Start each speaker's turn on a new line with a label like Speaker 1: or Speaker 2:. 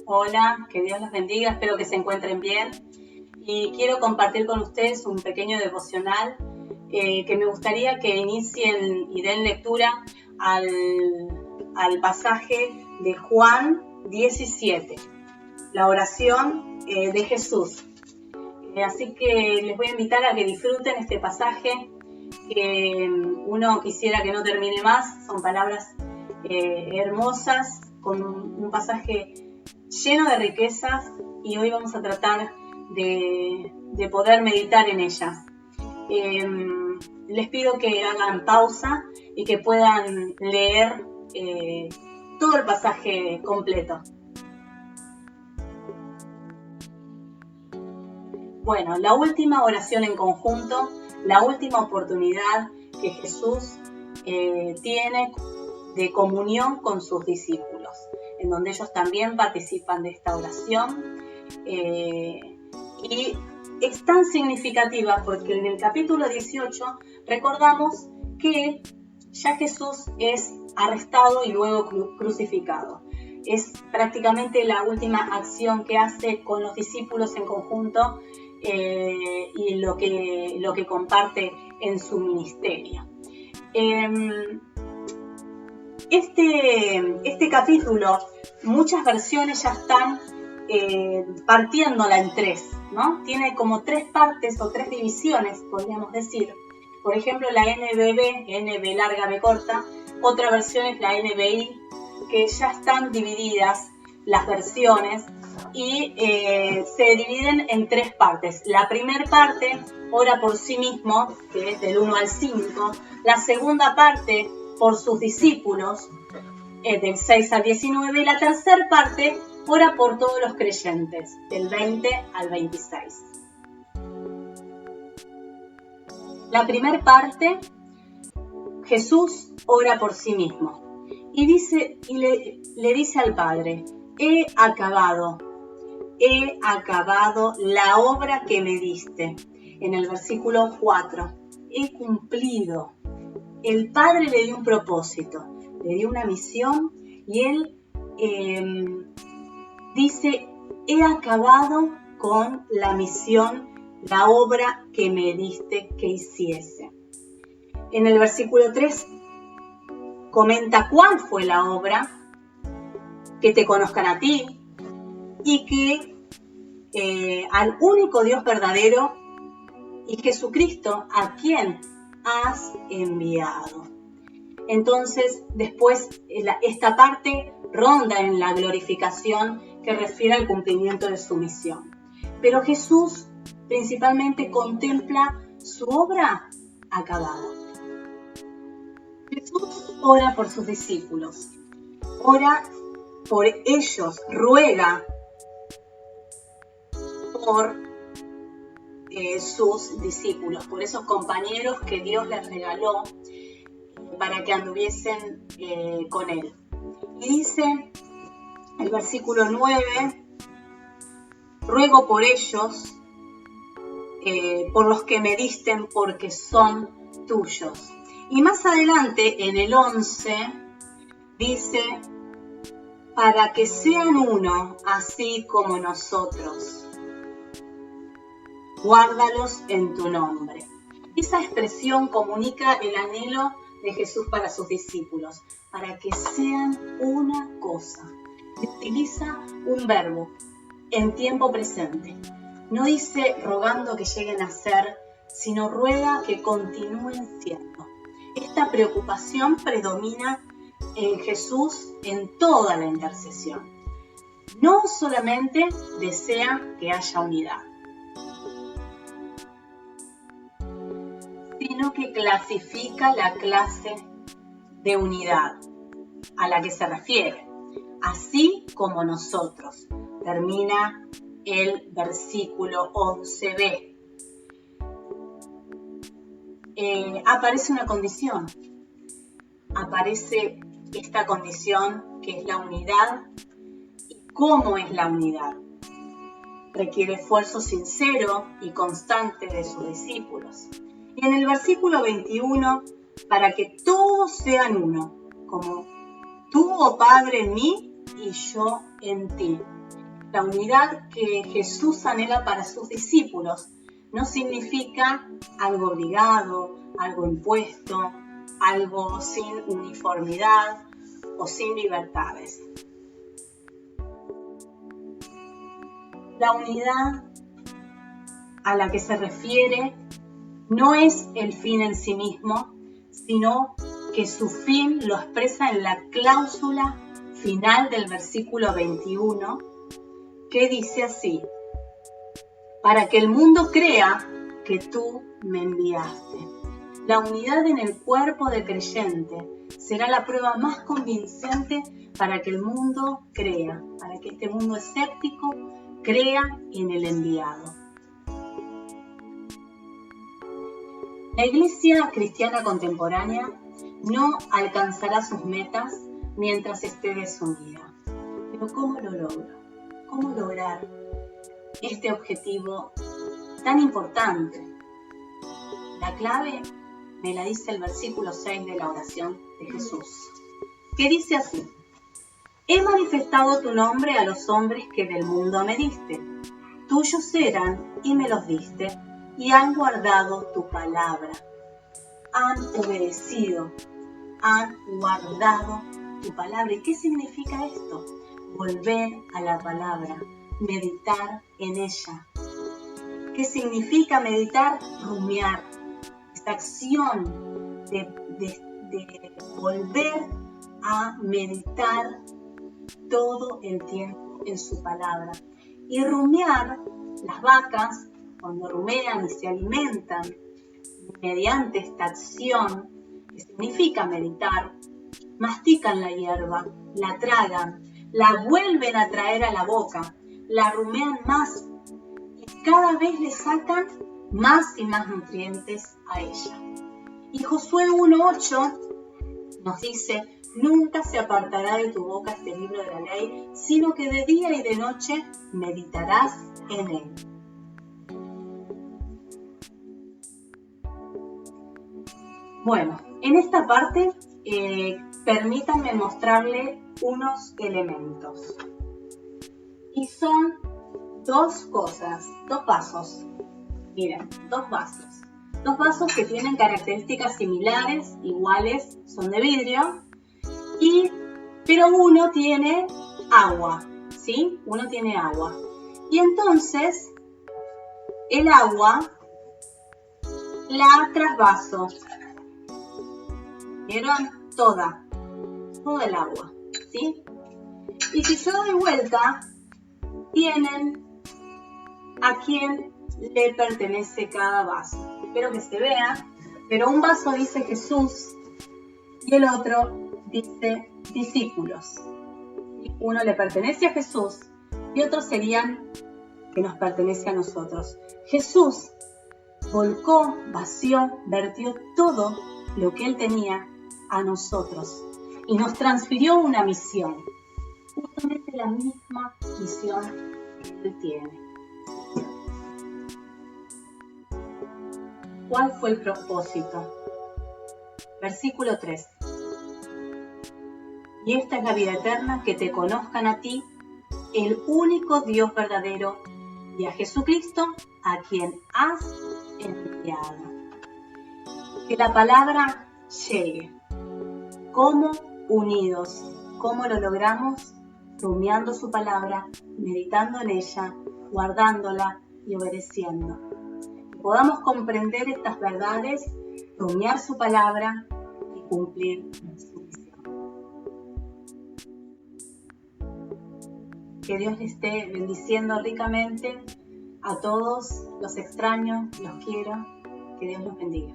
Speaker 1: Hola, que Dios los bendiga, espero que se encuentren bien. Y quiero compartir con ustedes un pequeño devocional que me gustaría que inicien y den lectura al pasaje de Juan 17, la oración de Jesús. Así que les voy a invitar a que disfruten este pasaje, que uno quisiera que no termine más. Son palabras hermosas, con un pasaje lleno de riquezas, y hoy vamos a tratar de poder meditar en ellas. Les pido que hagan pausa y que puedan leer todo el pasaje completo. Bueno, la última oración en conjunto, la última oportunidad que Jesús tiene de comunión con sus discípulos, en donde ellos también participan de esta oración. Y es tan significativa porque en el capítulo 18 recordamos que ya Jesús es arrestado y luego crucificado. Es prácticamente la última acción que hace con los discípulos en conjunto y lo que comparte en su ministerio. Este capítulo, muchas versiones ya están partiéndola en tres, ¿no? Tiene como tres partes o tres divisiones, podríamos decir. Por ejemplo, la NBB, NB larga, B corta. Otra versión es la NBI, que ya están divididas las versiones y se dividen en tres partes. La primera parte, ora por sí mismo, que es del 1 al 5. La segunda parte, por sus discípulos, del 6 al 19. Y la tercera parte, ora por todos los creyentes, del 20 al 26. La primera parte, Jesús ora por sí mismo y le dice al Padre: he acabado la obra que me diste. En el versículo 4, he cumplido. El Padre le dio un propósito, le dio una misión, y él dice: he acabado con la misión, la obra que me diste que hiciese. En el versículo 3 comenta cuál fue la obra: que te conozcan a ti y que al único Dios verdadero y Jesucristo, a quien has enviado. Entonces, después esta parte ronda en la glorificación, que refiere al cumplimiento de su misión. Pero Jesús principalmente contempla su obra acabada. Jesús ora por sus discípulos, ora por ellos, ruega por sus discípulos, por esos compañeros que Dios les regaló para que anduviesen con él. Y dice el versículo 9: ruego por ellos, por los que me diste, porque son tuyos. Y más adelante, en el 11, dice: para que sean uno, así como nosotros. Guárdalos en tu nombre. Esa expresión comunica el anhelo de Jesús para sus discípulos, para que sean una cosa. Utiliza un verbo en tiempo presente. No dice rogando que lleguen a ser, sino ruega que continúen siendo. Esta preocupación predomina en Jesús en toda la intercesión. No solamente desea que haya unidad, sino que clasifica la clase de unidad a la que se refiere, así como nosotros. Termina el versículo 11b. Aparece una condición, aparece esta condición que es la unidad. ¿Y cómo es la unidad? Requiere esfuerzo sincero y constante de sus discípulos. Y en el versículo 21, para que todos sean uno, como tú, oh Padre, en mí y yo en ti. La unidad que Jesús anhela para sus discípulos no significa algo obligado, algo impuesto, algo sin uniformidad o sin libertades. La unidad a la que se refiere no es el fin en sí mismo, sino que su fin lo expresa en la cláusula final del versículo 21, que dice así: para que el mundo crea que tú me enviaste. La unidad en el cuerpo del creyente será la prueba más convincente para que el mundo crea, para que este mundo escéptico crea en el enviado. La Iglesia cristiana contemporánea no alcanzará sus metas mientras esté desunida. Pero ¿cómo lo logro? ¿Cómo lograr este objetivo tan importante? La clave me la dice el versículo 6 de la oración de Jesús, que dice así: he manifestado tu nombre a los hombres que del mundo me diste. Tuyos eran y me los diste, y han guardado tu palabra. Han obedecido, han guardado tu palabra. ¿Y qué significa esto? Volver a la palabra, meditar en ella. ¿Qué significa meditar? Rumiar. Esta acción de volver a meditar todo el tiempo en su palabra. Y rumiar, las vacas, cuando rumean y se alimentan mediante esta acción, que significa meditar, mastican la hierba, la tragan, la vuelven a traer a la boca, la rumean más y cada vez le sacan más y más nutrientes a ella. Y Josué 1:8 nos dice: nunca se apartará de tu boca este libro de la ley, sino que de día y de noche meditarás en él. Bueno, en esta parte permítanme mostrarle unos elementos. Y son dos cosas, dos vasos. Miren, dos vasos. Dos vasos que tienen características similares, iguales, son de vidrio, pero uno tiene agua, ¿sí? Uno tiene agua. Y entonces, el agua la trasvaso. ¿Vieron? Todo el agua, ¿sí? Y si yo doy vuelta, tienen a quién le pertenece cada vaso. Espero que se vea, pero un vaso dice Jesús y el otro dice discípulos. Uno le pertenece a Jesús y otros serían que nos pertenece a nosotros. Jesús volcó, vació, vertió todo lo que Él tenía a nosotros y nos transfirió una misión, justamente la misma misión que Él tiene. ¿Cuál fue el propósito? Versículo 3. Y esta es la vida eterna, que te conozcan a ti, el único Dios verdadero, y a Jesucristo, a quien has enviado. Que la palabra llegue. ¿Cómo? Unidos. ¿Cómo lo logramos? Rumiando su palabra, meditando en ella, guardándola y obedeciendo. Que podamos comprender estas verdades, rumiar su palabra y cumplir su misión. Que Dios les esté bendiciendo ricamente a todos. Los extraño, los quiero. Que Dios los bendiga.